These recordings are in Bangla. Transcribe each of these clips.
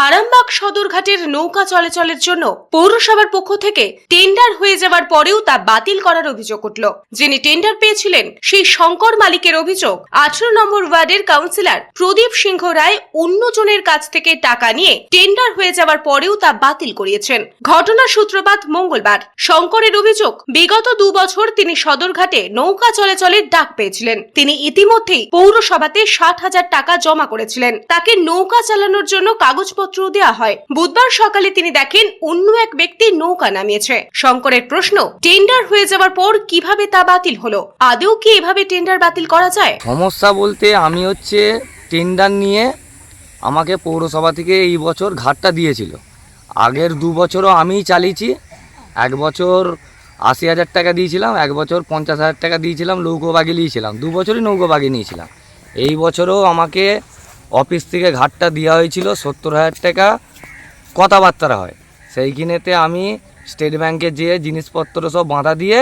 আরামবাগ সদরঘাটের নৌকা চলাচলের জন্য পৌরসভার পক্ষ থেকে টেন্ডার হয়ে যাওয়ার পরেও তা বাতিল করার অভিযোগ উঠল। যিনি টেন্ডার পেয়েছিলেন সেই শঙ্কর মালিকের অভিযোগ, 18 নম্বর ওয়ার্ডের কাউন্সিলর প্রদীপ সিংহ রায় অন্যজনের কাছ থেকে টাকা নিয়ে টেন্ডার হয়ে যাওয়ার পরেও তা বাতিল করিয়েছেন। ঘটনার সূত্রপাত মঙ্গলবার। শঙ্করের অভিযোগ, বিগত 2 বছর তিনি সদরঘাটে নৌকা চলাচলের ডাক পেয়েছিলেন। তিনি ইতিমধ্যেই পৌরসভাতে 60,000 টাকা জমা করেছিলেন। তাকে নৌকা চালানোর জন্য কাগজপত্র দেওয়া হয়। বুধবার সকালে তিনি দেখেন অন্য এক ব্যক্তি নৌকা নামিয়েছে। শঙ্করের প্রশ্ন, টেন্ডার হয়ে যাওয়ার পর কিভাবে তা বাতিল হলো? আদৌ কি এভাবে টেন্ডার বাতিল করা যায়? সমস্যা বলতে আমি টেন্ডার নিয়ে আমাকে পৌরসভা থেকে এই বছর ঘাটটা দিয়েছিল। আগের 2 বছরও আমিই চালিয়েছি। 1 বছর 80,000 টাকা দিয়েছিলাম, 1 বছর 50,000 টাকা দিয়েছিলাম, নৌকোবাগি নিয়েছিলাম। 2 বছরই নৌকোবাগি নিয়েছিলাম। এই বছরও আমাকে অফিস থেকে ঘাটটা দেওয়া হয়েছিল 70,000 টাকা কথাবার্তা হয়। সেইখানেতে আমি স্টেট ব্যাংকে যেয়ে জিনিসপত্র সব বাঁধা দিয়ে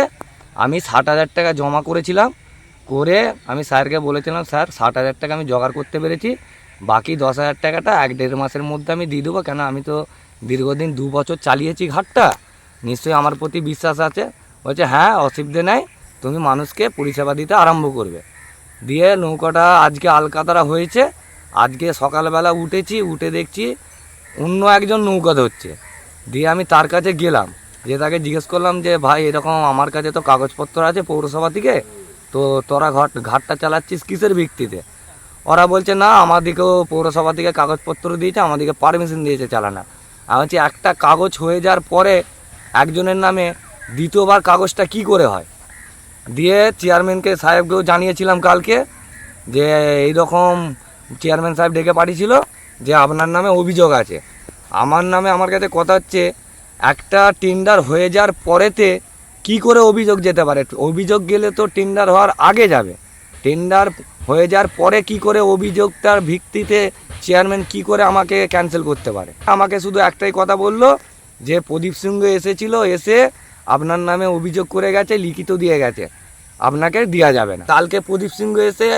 আমি 60,000 টাকা জমা করেছিলাম। করে আমি স্যারকে বলেছিলাম, স্যার 60,000 টাকা আমি জোগাড় করতে পেরেছি, বাকি 10,000 টাকাটা 1-1.5 মাসের মধ্যে আমি দিয়ে দেবো। কেন আমি তো দীর্ঘদিন 2 বছর চালিয়েছি ঘাটটা, নিশ্চয়ই আমার প্রতি বিশ্বাস আছে। বলছে হ্যাঁ, অসুবিধে নাই, তুমি মানুষকে পরিষেবা দিতে আরম্ভ করবে। দিয়ে নৌকাটা আজকে আলকাতারা হয়েছে। আজকে সকালবেলা উঠে দেখছি অন্য একজন নৌকা ধরছে। দিয়ে আমি তার কাছে গেলাম, যে তাকে জিজ্ঞেস করলাম যে ভাই, এরকম আমার কাছে তো কাগজপত্র আছে পৌরসভা থেকে, তো তোরা ঘাটটা চালাচ্ছিস কিসের ভিত্তিতে? ওরা বলছে না, আমাদেরকেও পৌরসভা থেকে কাগজপত্র দিয়েছে, আমাদেরকে পারমিশন দিয়েছে চালানা। আমি বলছি একটা কাগজ হয়ে যাওয়ার পরে একজনের নামে দ্বিতীয়বার কাগজটা কি করে হয়? দিয়ে চেয়ারম্যানকে সাহেবকেও জানিয়েছিলাম কালকে, যে এইরকম চেয়ারম্যান সাহেব ডেকে পাঠিয়েছিল যে আপনার নামে অভিযোগ আছে। আমার কাছে কথা হচ্ছে, একটা টেন্ডার হয়ে যাওয়ার পরেতে কি করে অভিযোগ যেতে পারে? অভিযোগ গেলে তো টেন্ডার হওয়ার আগে যাবে। টেন্ডার হয়ে যাওয়ার পরে কি করে অভিযোগটার ভিত্তিতে চেয়ারম্যান কি করে আমাকে ক্যান্সেল করতে পারে? আমাকে শুধু একটাই কথা বললো যে প্রদীপ সিংহ এসেছিল, এসে আপনার নামে অভিযোগ করে গেছে, লিখিত দিয়ে গেছে, আপনাকে দেওয়া যাবে না। কালকে প্রদীপ সিংহ এসে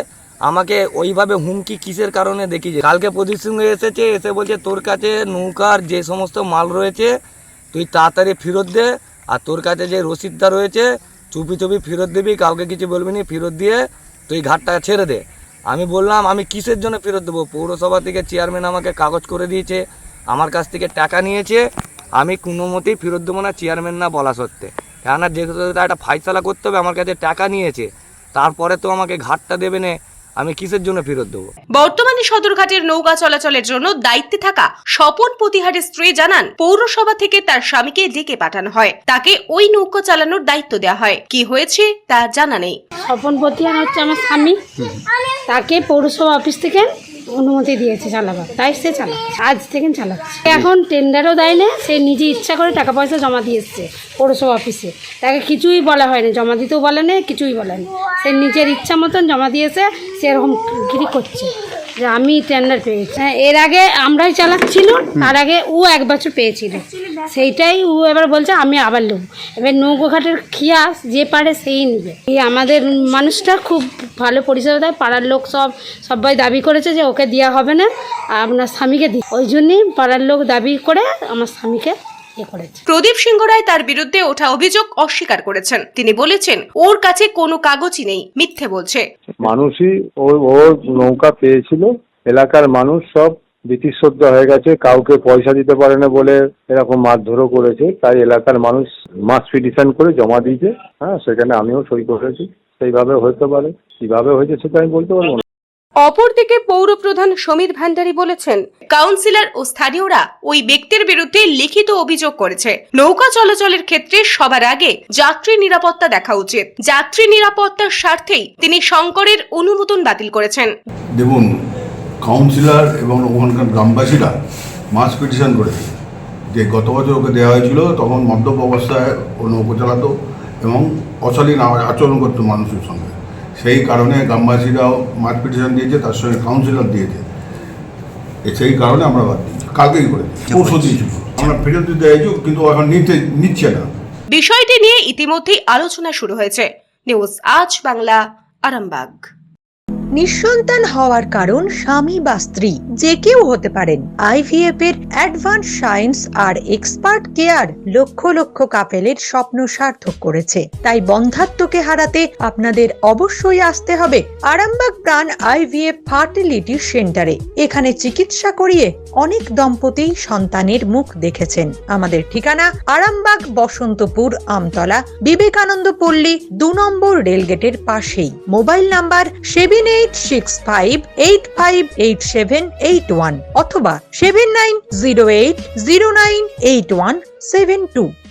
আমাকে ওইভাবে হুমকি কিসের কারণে দেখিয়েছে? কালকে প্রদীপ সিংহ এসে বলছে তোর কাছে নৌকার যে সমস্ত মাল রয়েছে তুই তাড়াতাড়ি ফেরত দে, আর তোর কাছে যে রসিদটা রয়েছে চুপি ফেরত দিবি, কাউকে কিছু বলবি না, ফেরত দিয়ে তুই ঘাটটা ছেড়ে দে। আমি বললাম আমি কিসের জন্য ফেরত দেবো? পৌরসভা থেকে চেয়ারম্যান আমাকে কাগজ করে দিয়েছে, আমার কাছ থেকে টাকা নিয়েছে, আমি কোনো মতেই ফেরত দেবো না চেয়ারম্যান না বলা সত্ত্বে। কেননা যেহেতু একটা ফাইসলা করতে হবে, আমার কাছে টাকা নিয়েছে, তারপরে তো আমাকে ঘাটটা দেবে না, আমি কিসের জন্য ফেরত দেবো? বর্তমানে সদরঘাটের নৌকা চলাচলের জন্য দায়িত্বে থাকা স্বপন প্রতিহারের স্ত্রী জানান, পৌরসভা থেকে তার স্বামীকে ডেকে পাঠানো হয়, তাকে ওই নৌকা চালানোর দায়িত্ব দেওয়া হয়। কি হয়েছে তা জানা নেই। স্বপন প্রতিহার হচ্ছে আমার স্বামী, তাকে পৌরসভা অফিস থেকে অনুমতি দিয়েছে চালাবার, তাই সে চালাচ্ছে, আজ থেকে চালাচ্ছে। এখন টেন্ডারও দেয় না, সে নিজে ইচ্ছা করে টাকা পয়সা জমা দিয়ে এসছে পৌরসভা অফিসে। তাকে কিছুই বলা হয়নি, জমা দিতেও বলে না, কিছুই বলে না, সে নিজের ইচ্ছা মতন জমা দিয়েছে। সে এরকম গিরি করছে যে আমি টেন্ডার পেয়েছি। এর আগে আমরাই চালাচ্ছিল, তার আগে ও 1 বছর পেয়েছিল, সেইটাই ও এবার বলছে আমি আবার নেব। এবার নৌকোঘাটের খিয়াস যে পারে সেই নেবে। এই আমাদের মানুষটা খুব ভালো পরিষেবা দেয়, পাড়ার লোক সবাই দাবি করেছে যে ওকে দেওয়া হবে না, আপনার স্বামীকে দিই। ওই জন্যই পাড়ার লোক দাবি করে আমার স্বামীকে করেছে। প্রদীপ সিংহ রায় তার বিরুদ্ধে ওঠা অভিযোগ অস্বীকার করেছেন। তিনি বলেছেন ওর কাছে কোনো কাগজই নেই, মিথ্যে বলছে। মানুষই ওর নৌকা পেয়েছিল, এলাকার মানুষ সব বিতিশ্রদ্ধ হয়ে গেছে, কাউকে পয়সা দিতে পারে না বলে এরকম মারধরও করেছে। তাই এলাকার মানুষ মাস পিটিশন করে জমা দিয়েছে। হ্যাঁ, সেখানে আমিও সই করেছি। সেইভাবে হতে পারে, কিভাবে হয়েছে সেটা আমি বলতে পারবো না। অপরদিকে পৌর প্রধান সমীর ভান্ডারী বলেছেন, কাউন্সিলর ও স্থানীয়রা ওই ব্যক্তির বিরুদ্ধে লিখিত অভিযোগ করেছে। নৌকা চলাচলের ক্ষেত্রে সবার আগে যাত্রী নিরাপত্তা দেখা উচিত। যাত্রী নিরাপত্তার স্বার্থেই তিনি শঙ্করের অনুমোদন বাতিল করেছেন। দেখুন, কাউন্সিলর এবং ওখানকার গ্রামবাসীরা মাস পিটিশন করেছে যে গত বছর ওকে দেওয়া হয়েছিল, তখন মদ্যপ অবস্থায় ও নৌকো চালাতো এবং অশালীন আচরণ করতো মানুষের সঙ্গে। সেই কারণে গ্রামবাসীরাও মাস পিটিশন দিয়েছে, তার সঙ্গে কাউন্সিলর দিয়েছে। সেই কারণে আমরা বাদ দিয়েছি, কালকেই করেছি, পরশু দিয়েছিল। আমরা ফেরত দিতে চাইছি, কিন্তু এখন নিচ্ছে না। বিষয়টি নিয়ে ইতিমধ্যেই আলোচনা শুরু হয়েছে। নিউজ আজ বাংলা, আরামবাগ। নিঃসন্তান হওয়ার কারণ স্বামী বা স্ত্রী যে কেউ হতে পারেন। আইভিএফ এর অ্যাডভান্স সায়েন্স আর এক্সপার্ট কেয়ার লক্ষ লক্ষ কাপেলের স্বপ্ন সার্থক করেছে। তাই বন্ধাত্বকে হারাতে আপনাদের অবশ্যই আসতে হবে আরামবাগ প্রাণ আইভিএফ ফার্টিলিটি সেন্টারে। এখানে চিকিৎসা করিয়ে অনেক দম্পতি সন্তানের মুখ দেখেছেন। আমাদের ঠিকানা আরামবাগ বসন্তপুর আমতলা বিবেকানন্দ পল্লী 2 নম্বর রেলগেটের পাশেই। মোবাইল নাম্বার 7865858781 অথবা 7908098172।